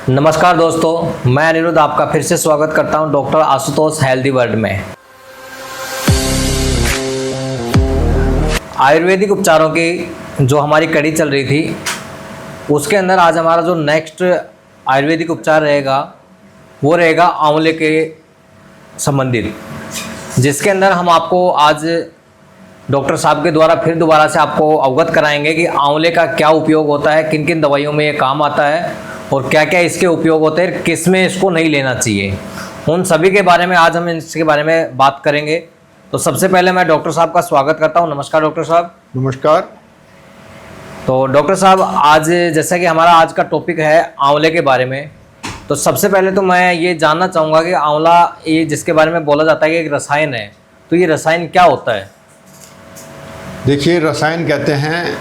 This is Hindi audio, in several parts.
नमस्कार दोस्तों, मैं अनिरुद्ध आपका फिर से स्वागत करता हूं डॉक्टर आशुतोष हेल्दी वर्ल्ड में। आयुर्वेदिक उपचारों की जो हमारी कड़ी चल रही थी उसके अंदर आज हमारा जो नेक्स्ट आयुर्वेदिक उपचार रहेगा वो रहेगा आंवले के संबंधित, जिसके अंदर हम आपको आज डॉक्टर साहब के द्वारा फिर दोबारा से आपको अवगत कराएंगे कि आंवले का क्या उपयोग होता है, किन किन दवाइयों में ये काम आता है और क्या क्या इसके उपयोग होते हैं, किस में इसको नहीं लेना चाहिए। उन सभी के बारे में आज हम इसके बारे में बात करेंगे। तो सबसे पहले मैं डॉक्टर साहब का स्वागत करता हूं। नमस्कार डॉक्टर साहब। नमस्कार। तो डॉक्टर साहब, आज जैसा कि हमारा आज का टॉपिक है आंवले के बारे में, तो सबसे पहले तो मैं ये जानना चाहूँगा कि आंवला ये जिसके बारे में बोला जाता है कि एक रसायन है, तो ये रसायन क्या होता है? देखिए, रसायन कहते हैं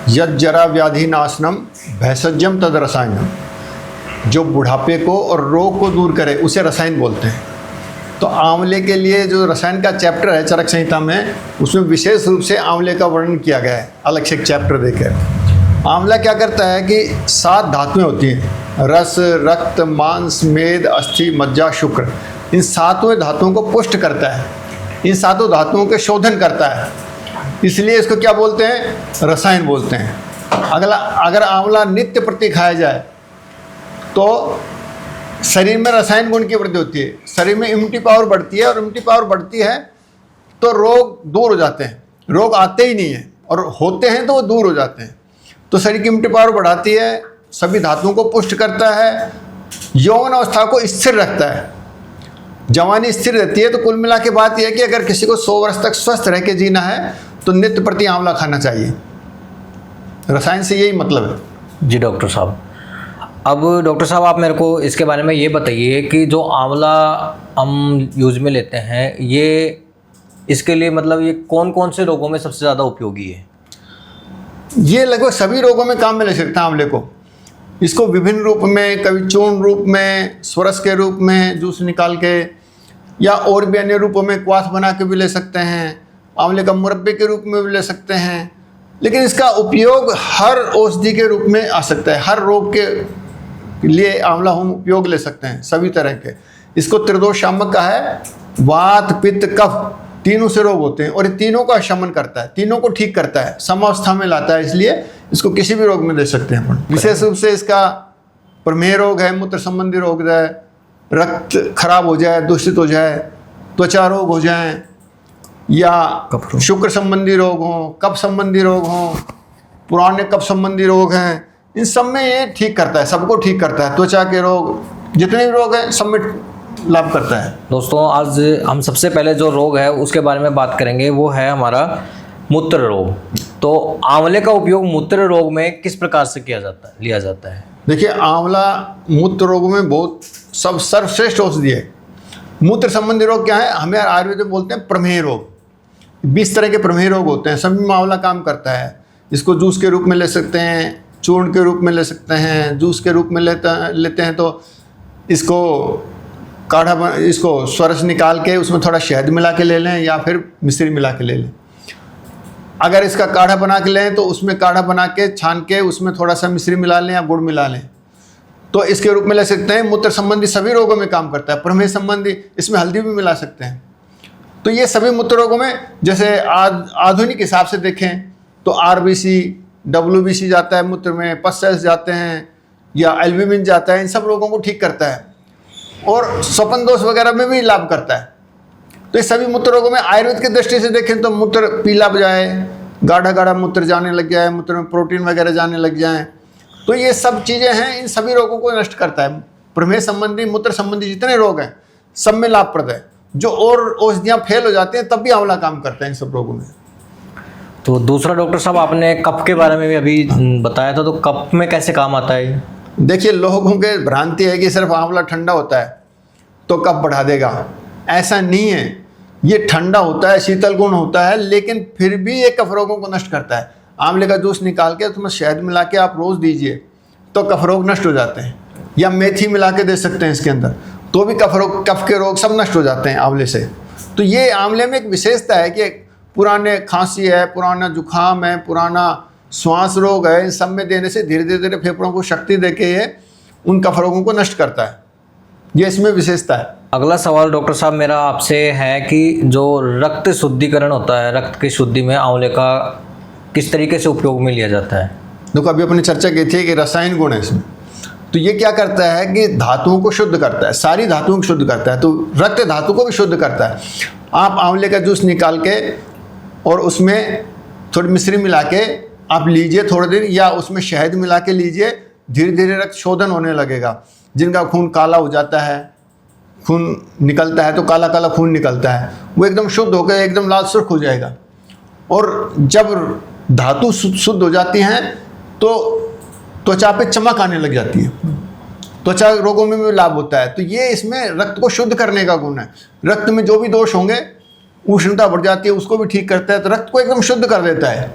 यद जरा व्याधि नाशनम भैषजम तद रसायनम, जो बुढ़ापे को और रोग को दूर करे उसे रसायन बोलते हैं। तो आंवले के लिए जो रसायन का चैप्टर है चरक संहिता में, उसमें विशेष रूप से आंवले का वर्णन किया गया है, अलग से एक चैप्टर देकर। आंवला क्या करता है कि 7 धातुएं होती हैं, रस, रक्त, मांस, मेद, अस्थि, मज्जा, शुक्र। इन 7वें धातुओं को पुष्ट करता है, इन 7 धातुओं के शोधन करता है, इसलिए इसको क्या बोलते हैं? रसायन बोलते हैं। अगर आंवला नित्य प्रति खाया जाए तो शरीर में रसायन गुण की वृद्धि होती है, शरीर में इम्यूनिटी पावर बढ़ती है, और इम्यूनिटी पावर बढ़ती है तो रोग दूर हो जाते हैं। रोग आते ही नहीं हैं, और होते हैं तो वो दूर हो जाते हैं। तो शरीर की इम्यूनिटी पावर बढ़ाती है, सभी धातुओं को पुष्ट करता है, यौवन अवस्था को स्थिर रखता है, जवानी स्थिर रहती है। तो कुल मिला के बात यह है कि अगर किसी को 100 वर्ष तक स्वस्थ रह के जीना है तो नित्य प्रति आंवला खाना चाहिए। रसायन से यही मतलब है। जी डॉक्टर साहब, अब डॉक्टर साहब आप मेरे को इसके बारे में ये बताइए कि जो आंवला हम यूज में लेते हैं, ये इसके लिए मतलब ये कौन कौन से रोगों में सबसे ज़्यादा उपयोगी है? ये लगभग सभी रोगों में काम में ले सकते हैं आंवले को। इसको विभिन्न रूप में, कभी चूर्ण रूप में, स्वरस के रूप में जूस निकाल के, या और भी अन्य रूपों में क्वाथ बना के भी ले सकते हैं, आंवले का मुरब्बे के रूप में भी ले सकते हैं। लेकिन इसका उपयोग हर औषधि के रूप में आ सकता है, हर रोग के लिए आंवला हम उपयोग ले सकते हैं, सभी तरह के। इसको त्रिदोष शामक का है, वात, पित्त, कफ, तीनों से रोग होते हैं, और ये तीनों का शमन करता है, तीनों को ठीक करता है, समावस्था में लाता है, इसलिए इसको किसी भी रोग में दे सकते हैं अपन। विशेष रूप से इसका प्रमेह रोग है, मूत्र संबंधी रोग है, रक्त खराब हो जाए, दूषित हो जाए, त्वचा रोग हो जाए, या शुक्र संबंधी रोग हों, कफ संबंधी रोग हों, पुराने कफ संबंधी रोग हैं, इन सब में ये ठीक करता है, सबको ठीक करता है। त्वचा के रोग, जितने भी रोग हैं, सब में लाभ करता है। दोस्तों, आज हम सबसे पहले जो रोग है उसके बारे में बात करेंगे, वो है हमारा मूत्र रोग। तो आंवले का उपयोग मूत्र रोग में किस प्रकार से लिया जाता है? देखिए, आंवला मूत्र रोगों में बहुत सर्वश्रेष्ठ औषधि है। मूत्र संबंधी रोग क्या है? हमें आयुर्वेद में बोलते हैं प्रमेह रोग। 20 तरह के प्रमेह रोग होते हैं, सभी में आंवला काम करता है। इसको जूस के रूप में ले सकते हैं, चूर्ण के रूप में ले सकते हैं, जूस के रूप में लेते हैं तो इसको इसको स्वरस निकाल के उसमें थोड़ा शहद मिला के ले लें, या फिर मिश्री मिला के ले लें। अगर इसका काढ़ा बना के लें तो उसमें काढ़ा बना के छान के उसमें थोड़ा सा मिश्री मिला लें या गुड़ मिला लें, तो इसके रूप में ले सकते हैं। मूत्र संबंधी सभी रोगों में काम करता है। प्रमेह संबंधी इसमें हल्दी भी मिला सकते हैं। तो ये सभी मूत्र रोगों में, जैसे आधुनिक हिसाब से देखें तो आरबीसी, डब्ल्यूबीसी जाता है मूत्र में, पस सेल्स जाते हैं, या एल्ब्यूमिन जाता है, इन सब रोगों को ठीक करता है, और स्वपन दोष वगैरह में भी लाभ करता है। तो ये सभी मूत्र रोगों में आयुर्वेद की दृष्टि से देखें तो मूत्र पीला हो जाए, गाढ़ा गाढ़ा मूत्र जाने लग जाए, मूत्र में प्रोटीन वगैरह जाने लग जाए, तो ये सब चीज़ें हैं, इन सभी रोगों को नष्ट करता है। प्रमेह संबंधी, मूत्र संबंधी जितने रोग हैं सब में लाभप्रद है। जो और औषधियाँ फेल हो जाती हैं तब भी आंवला काम करता है इन सब रोगों में। तो दूसरा डॉक्टर साहब, आपने कफ के बारे में भी अभी बताया था, तो कफ में कैसे काम आता है? देखिए, लोगों के भ्रांति है कि सिर्फ आंवला ठंडा होता है तो कफ बढ़ा देगा। ऐसा नहीं है, ये ठंडा होता है, शीतल गुण होता है, लेकिन फिर भी ये कफ रोगों को नष्ट करता है। आंवले का जूस निकाल के उसमें शहद मिला के आप रोज़ दीजिए तो कफ रोग नष्ट हो जाते हैं, या मेथी मिला के दे सकते हैं इसके अंदर, तो भी कफ के रोग सब नष्ट हो जाते हैं आंवले से। तो ये आंवले में एक विशेषता है कि पुराने खांसी है, पुराना जुखाम है, पुराना श्वास रोग है, इन सब में देने से धीरे धीरे फेफड़ों को शक्ति देके ये उन कफ रोगों को नष्ट करता है। ये इसमें विशेषता है। अगला सवाल डॉक्टर साहब मेरा आपसे है कि जो रक्त शुद्धिकरण होता है, रक्त की शुद्धि में आंवले का किस तरीके से उपयोग में लिया जाता है? देखो, अभी अपनी चर्चा की थी कि रसायन गुण है इसमें। तो ये क्या करता है कि धातुओं को शुद्ध करता है, सारी धातुओं को शुद्ध करता है। तो रक्त धातु को भी शुद्ध करता है। आप आंवले का जूस निकाल के और उसमें थोड़ी मिश्री मिला के आप लीजिए थोड़े दिन, या उसमें शहद मिला के लीजिए, धीरे धीरे रक्त शोधन होने लगेगा। जिनका खून काला हो जाता है, खून निकलता है तो काला काला खून निकलता है, वो एकदम शुद्ध होकर एकदम लाल सुर्ख हो जाएगा। और जब धातु शुद्ध हो जाती हैं तो त्वचा पे चमक आने लग जाती है, त्वचा रोगों में भी लाभ होता है। तो ये इसमें रक्त को शुद्ध करने का गुण है। रक्त में जो भी दोष होंगे, उष्णता बढ़ जाती है, उसको भी ठीक करता है। तो रक्त को एकदम शुद्ध कर देता है।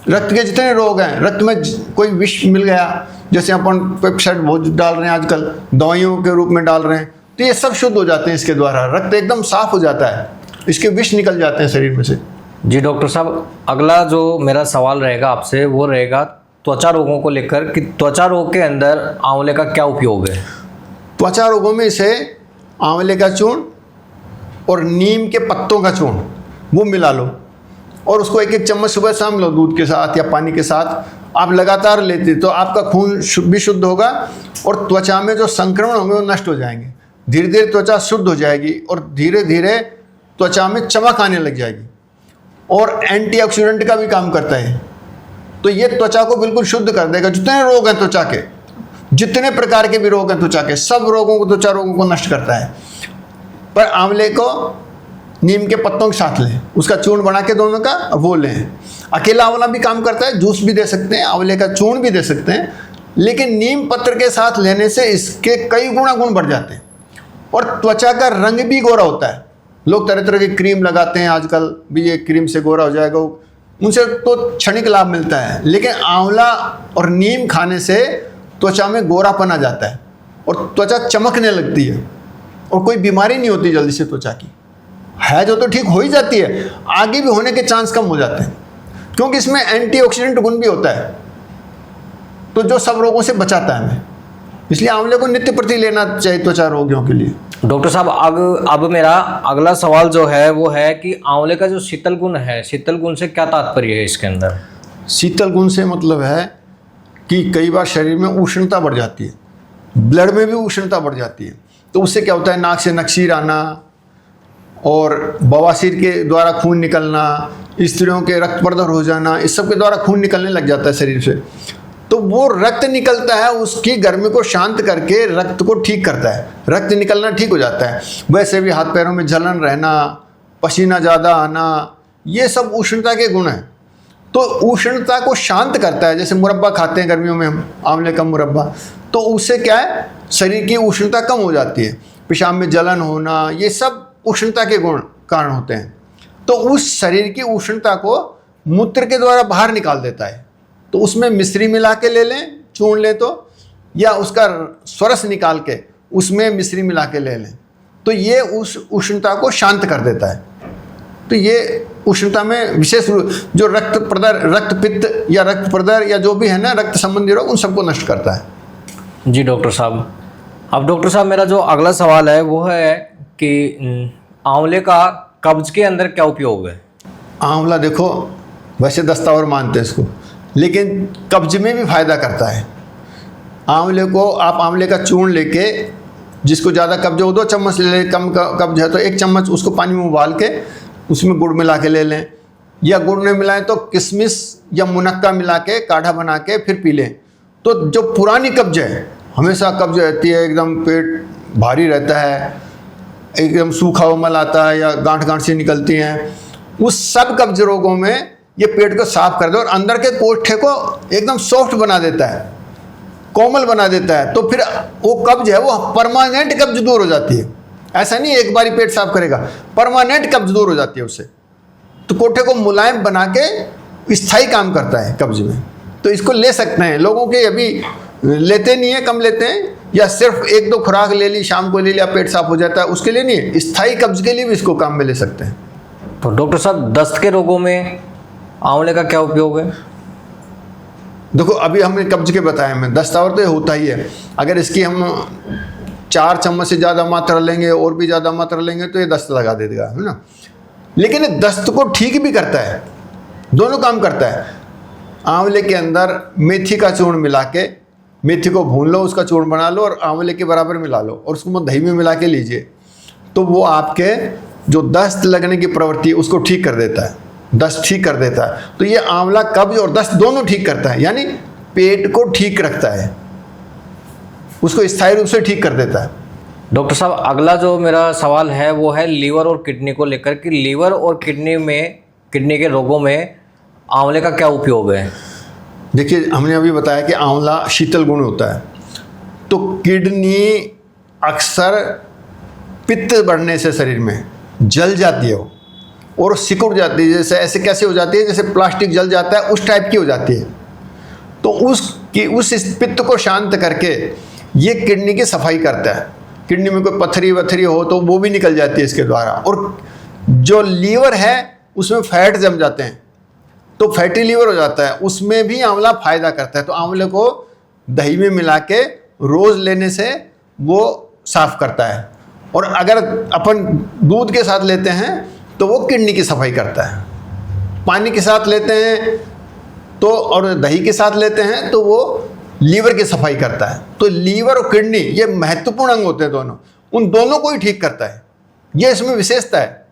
रक्त के जितने रोग हैं, रक्त में कोई विष मिल गया, जैसे अपन पेप्साइड बहुत डाल रहे हैं आजकल, दवाइयों के रूप में डाल रहे हैं, तो ये सब शुद्ध हो जाते हैं इसके द्वारा। रक्त एकदम साफ हो जाता है, इसके विष निकल जाते हैं शरीर में से। जी डॉक्टर साहब, अगला जो मेरा सवाल रहेगा आपसे वो रहेगा त्वचा रोगों को लेकर कि त्वचा रोग के अंदर आंवले का क्या उपयोग है? त्वचा रोगों में से आंवले का चूर्ण और नीम के पत्तों का चूर्ण वो मिला लो और उसको एक एक चम्मच सुबह शाम लो, दूध के साथ या पानी के साथ। आप लगातार लेते तो आपका खून भी शुद्ध होगा और त्वचा में जो संक्रमण होंगे वो नष्ट हो जाएंगे। धीरे धीरे त्वचा शुद्ध हो जाएगी और धीरे धीरे त्वचा में चमक आने लग जाएगी। और एंटीऑक्सीडेंट का भी काम करता है। तो ये त्वचा को बिल्कुल शुद्ध कर देगा। जितने रोग हैं त्वचा के, जितने प्रकार के भी रोग हैं त्वचा के, सब रोगों को, त्वचा रोगों को नष्ट करता है। पर आंवले को नीम के पत्तों के साथ लें, उसका चूर्ण बना के दोनों का वो लें। अकेला आंवला भी काम करता है, जूस भी दे सकते हैं, आंवले का चूर्ण भी दे सकते हैं, लेकिन नीम पत्र के साथ लेने से इसके कई गुना गुण बढ़ जाते हैं और त्वचा का रंग भी गोरा होता है। लोग तरह तरह की क्रीम लगाते हैं आजकल भी, ये क्रीम से गोरा हो जाएगा, उनसे तो क्षणिक लाभ मिलता है, लेकिन आंवला और नीम खाने से त्वचा में गोरापन आ जाता है और त्वचा चमकने लगती है और कोई बीमारी नहीं होती जल्दी से त्वचा की। है जो तो ठीक हो ही जाती है, आगे भी होने के चांस कम हो जाते हैं क्योंकि इसमें एंटीऑक्सीडेंट गुण भी होता है, तो जो सब रोगों से बचाता है हमें। इसलिए आंवले को नित्य प्रति लेना चाहिए त्वचा रोगियों के लिए। डॉक्टर साहब, अब मेरा अगला सवाल जो है वो है कि आंवले का जो शीतल गुण है, शीतल गुण से क्या तात्पर्य है इसके अंदर? शीतल गुण से मतलब है कि कई बार शरीर में उष्णता बढ़ जाती है, ब्लड में भी उष्णता बढ़ जाती है, तो उससे क्या होता है, नाक से नक्सीर आना और बवासीर के द्वारा खून निकलना, स्त्रियों के रक्त प्रदर हो जाना, इस सब के द्वारा खून निकलने लग जाता है शरीर से। तो वो रक्त निकलता है, उसकी गर्मी को शांत करके रक्त को ठीक करता है, रक्त निकलना ठीक हो जाता है। वैसे भी हाथ पैरों में जलन रहना, पसीना ज़्यादा आना, ये सब उष्णता के गुण हैं। तो उष्णता को शांत करता है। जैसे मुरब्बा खाते हैं गर्मियों में हम, आंवले का मुरब्बा, तो उससे क्या है, शरीर की उष्णता कम हो जाती है। पेशाब में जलन होना, ये सब उष्णता के गुण कारण होते हैं। तो उस शरीर की उष्णता को मूत्र के द्वारा बाहर निकाल देता है। तो उसमें मिश्री मिला के ले लें, चूर्ण लें तो, या उसका स्वरस निकाल के उसमें मिश्री मिला के ले लें, तो ये उस उष्णता को शांत कर देता है। तो ये उष्णता में विशेष रूप जो रक्त प्रदर, रक्त पित्त या रक्त प्रदर या जो भी है ना, रक्त संबंधी रोग, उन सबको नष्ट करता है। जी डॉक्टर साहब, अब डॉक्टर साहब मेरा जो अगला सवाल है वो है कि आंवले का कब्ज के अंदर क्या उपयोग है? आंवला देखो, वैसे दस्तावर मानते हैं इसको, लेकिन कब्ज में भी फायदा करता है। आंवले को आप आंवले का चूर्ण लेके, जिसको ज़्यादा कब्ज हो 2 चम्मच ले लें, कम कब्ज है तो 1 चम्मच उसको पानी में उबाल के उसमें गुड़ मिला के ले लें, या गुड़ नहीं मिलाएं तो किशमिश या मुनक्का मिला के काढ़ा बना के फिर पी लें। तो जो पुरानी कब्ज है, हमेशा कब्ज रहती है, एकदम पेट भारी रहता है, एकदम सूखा उमल आता है या गांठ गांठ से निकलती हैं, उस सब कब्ज रोगों में ये पेट को साफ कर दे और अंदर के कोष्ठे को एकदम सॉफ्ट बना देता है, कोमल बना देता है। तो फिर वो कब्ज है वो परमानेंट कब्ज दूर हो जाती है। ऐसा नहीं एक बारी पेट साफ करेगा, परमानेंट कब्ज दूर हो जाती है उससे। तो कोठे को मुलायम बना के स्थायी काम करता है कब्ज में। तो इसको ले सकते हैं। लोगों के अभी लेते नहीं है, कम लेते हैं, या सिर्फ 1-2 खुराक ले ली, शाम को ले लिया, पेट साफ हो जाता है, उसके लिए नहीं है। स्थायी कब्ज के लिए भी इसको काम में ले सकते हैं। तो डॉक्टर साहब, दस्त के रोगों में आंवले का क्या उपयोग है? देखो अभी हमने कब्ज के बताए में दस्तावर तो ये होता ही है, अगर इसकी हम 4 चम्मच से ज़्यादा मात्रा लेंगे और भी ज़्यादा मात्रा लेंगे तो ये दस्त लगा देगा, है ना। लेकिन ये दस्त को ठीक भी करता है, दोनों काम करता है। आंवले के अंदर मेथी का चूर्ण मिला के, मेथी को भून लो, उसका चूर्ण बना लो और आंवले के बराबर मिला लो और उसको दही में मिला के लीजिए, तो वो आपके जो दस्त लगने की प्रवृत्ति है उसको ठीक कर देता है, दस्त ठीक कर देता है। तो ये आंवला कब्ज और दस्त दोनों ठीक करता है, यानी पेट को ठीक रखता है, उसको स्थायी रूप से ठीक कर देता है। डॉक्टर साहब, अगला जो मेरा सवाल है वो है लीवर और किडनी को लेकर कि लीवर और किडनी के रोगों में आंवले का क्या उपयोग है? देखिए हमने अभी बताया कि आंवला शीतल गुण होता है, तो किडनी अक्सर पित्त बढ़ने से शरीर में जल जाती है वो और सिकुड़ जाती है, जैसे ऐसे कैसे हो जाती है, जैसे प्लास्टिक जल जाता है उस टाइप की हो जाती है। तो उस पित्त को शांत करके ये किडनी की सफाई करता है। किडनी में कोई पत्थरी वथरी हो तो वो भी निकल जाती है इसके द्वारा। और जो लीवर है उसमें फैट जम जाते हैं तो फैटी लीवर हो जाता है, उसमें भी आंवला फायदा करता है। तो आंवले को दही में मिला के रोज़ लेने से वो साफ करता है। और अगर अपन दूध के साथ लेते हैं तो वो किडनी की सफाई करता है, पानी के साथ लेते हैं तो और दही के साथ लेते हैं तो वो लीवर की सफाई करता है। तो लीवर और किडनी ये महत्वपूर्ण अंग होते हैं दोनों, उन दोनों को ही ठीक करता है, ये इसमें विशेषता है।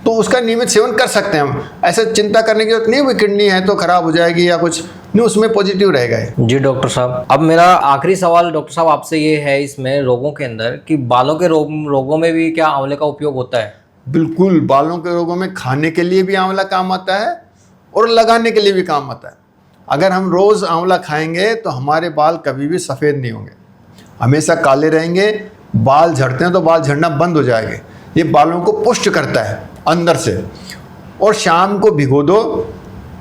तो उसका नियमित सेवन कर सकते हैं हम, ऐसे चिंता करने की जरूरत नहीं है किडनी है तो खराब हो जाएगी या कुछ नहीं, उसमें पॉजिटिव रहेगा ये। जी डॉक्टर साहब, अब मेरा आखिरी सवाल डॉक्टर साहब आपसे ये है इसमें रोगों के अंदर कि बालों के रोगों में भी क्या आंवले का उपयोग होता है? बिल्कुल, बालों के रोगों में खाने के लिए भी आंवला काम आता है और लगाने के लिए भी काम आता है। अगर हम रोज़ आंवला खाएंगे तो हमारे बाल कभी भी सफ़ेद नहीं होंगे, हमेशा काले रहेंगे। बाल झड़ते हैं तो बाल झड़ना बंद हो जाएंगे। ये बालों को पुष्ट करता है अंदर से। और शाम को भिगो दो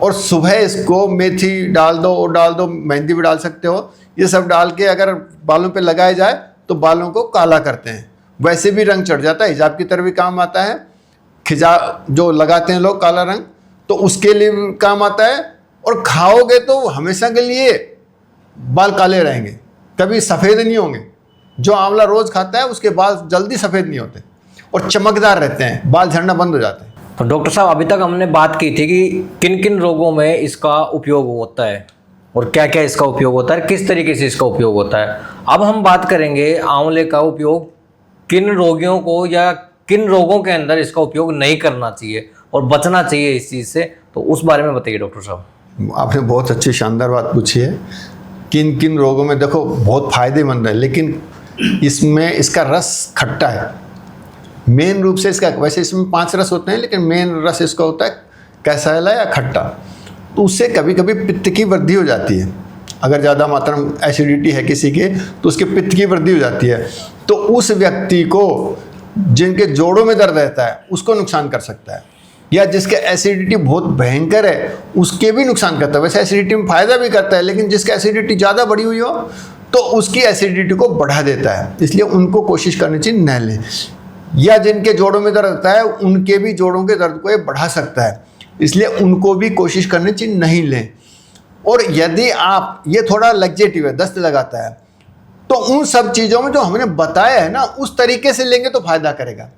और सुबह इसको मेथी डाल दो, मेहंदी भी डाल सकते हो। ये सब डाल के अगर बालों पे लगाया जाए तो बालों को काला करते हैं, वैसे भी रंग चढ़ जाता है, हिजाब की तरह भी काम आता है। खिजा जो लगाते हैं लोग काला रंग, तो उसके लिए भी काम आता है। और खाओगे तो हमेशा के लिए बाल काले रहेंगे, कभी सफ़ेद नहीं होंगे। जो आंवला रोज़ खाता है उसके बाल जल्दी सफ़ेद नहीं होते और चमकदार रहते हैं, बाल झड़ना बंद हो जाते हैं। तो डॉक्टर साहब, अभी तक हमने बात की थी कि किन किन रोगों में इसका उपयोग होता है और क्या क्या इसका उपयोग होता है, किस तरीके से इसका उपयोग होता है। अब हम बात करेंगे आंवले का उपयोग किन रोगियों को या किन रोगों के अंदर इसका उपयोग नहीं करना चाहिए और बचना चाहिए इस चीज़ से, तो उस बारे में बताइए डॉक्टर साहब। आपने बहुत अच्छी शानदार बात पूछी है। किन किन रोगों में देखो बहुत फायदेमंद है, लेकिन इसमें इसका रस खट्टा है मेन रूप से। इसका वैसे इसमें 5 रस होते हैं, लेकिन मेन रस इसका होता है कैसाला या खट्टा। तो उससे कभी कभी पित्त की वृद्धि हो जाती है। अगर ज़्यादा मात्रा में एसिडिटी है किसी के तो उसके पित्त की वृद्धि हो जाती है। तो उस व्यक्ति को जिनके जोड़ों में दर्द रहता है उसको नुकसान कर सकता है, या जिसके एसिडिटी बहुत भयंकर है उसके भी नुकसान करता है। वैसे एसिडिटी में फ़ायदा भी करता है, लेकिन जिसकी एसिडिटी ज़्यादा बढ़ी हुई हो तो उसकी एसिडिटी को बढ़ा देता है, इसलिए उनको कोशिश करनी चाहिए न लें। या जिनके जोड़ों में दर्द रहता है उनके भी जोड़ों के दर्द को ये बढ़ा सकता है, इसलिए उनको भी कोशिश करनी चाहिए नहीं लें। और यदि आप ये थोड़ा लग्जेटिव है, दस्त लगाता है, तो उन सब चीज़ों में जो हमने बताया है ना उस तरीके से लेंगे तो फ़ायदा करेगा।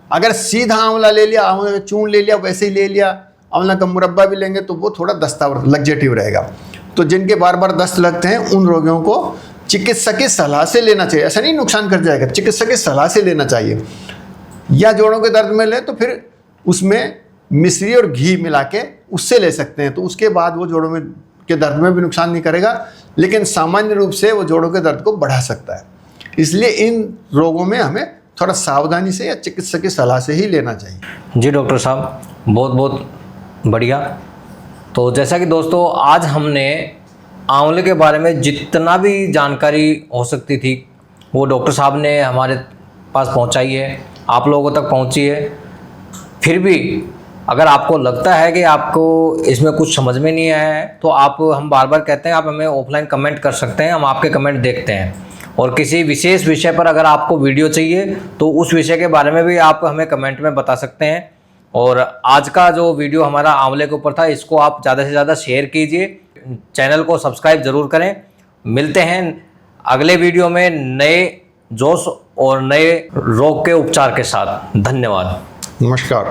अगर सीधा आंवला ले लिया, आंवला का चूर्ण ले लिया, वैसे ही ले लिया, आंवला का मुरब्बा भी लेंगे तो वो थोड़ा दस्तावर लग्जेटिव रहेगा। तो जिनके बार बार दस्त लगते हैं उन रोगियों को चिकित्सक की सलाह से लेना चाहिए। ऐसा नहीं नुकसान कर जाएगा, चिकित्सक की सलाह से लेना चाहिए। या जोड़ों के दर्द में ले तो फिर उसमें मिश्री और घी मिला के उससे ले सकते हैं, तो उसके बाद वो जोड़ों में के दर्द में भी नुकसान नहीं करेगा, लेकिन सामान्य रूप से वो जोड़ों के दर्द को बढ़ा सकता है। इसलिए इन रोगों में हमें थोड़ा सावधानी से या चिकित्सक की सलाह से ही लेना चाहिए। जी डॉक्टर साहब, बहुत बहुत बढ़िया। तो जैसा कि दोस्तों आज हमने आंवले के बारे में जितना भी जानकारी हो सकती थी वो डॉक्टर साहब ने हमारे पास पहुंचाई है, आप लोगों तक पहुंची है। फिर भी अगर आपको लगता है कि आपको इसमें कुछ समझ में नहीं आया है तो आप, हम बार बार कहते हैं, आप हमें ऑफलाइन कमेंट कर सकते हैं, हम आपके कमेंट देखते हैं। और किसी विशेष विषय पर अगर आपको वीडियो चाहिए तो उस विषय के बारे में भी आप हमें कमेंट में बता सकते हैं। और आज का जो वीडियो हमारा आंवले के ऊपर था, इसको आप ज़्यादा से ज़्यादा शेयर कीजिए। चैनल को सब्सक्राइब ज़रूर करें। मिलते हैं अगले वीडियो में नए जोश और नए रोग के उपचार के साथ। धन्यवाद। नमस्कार।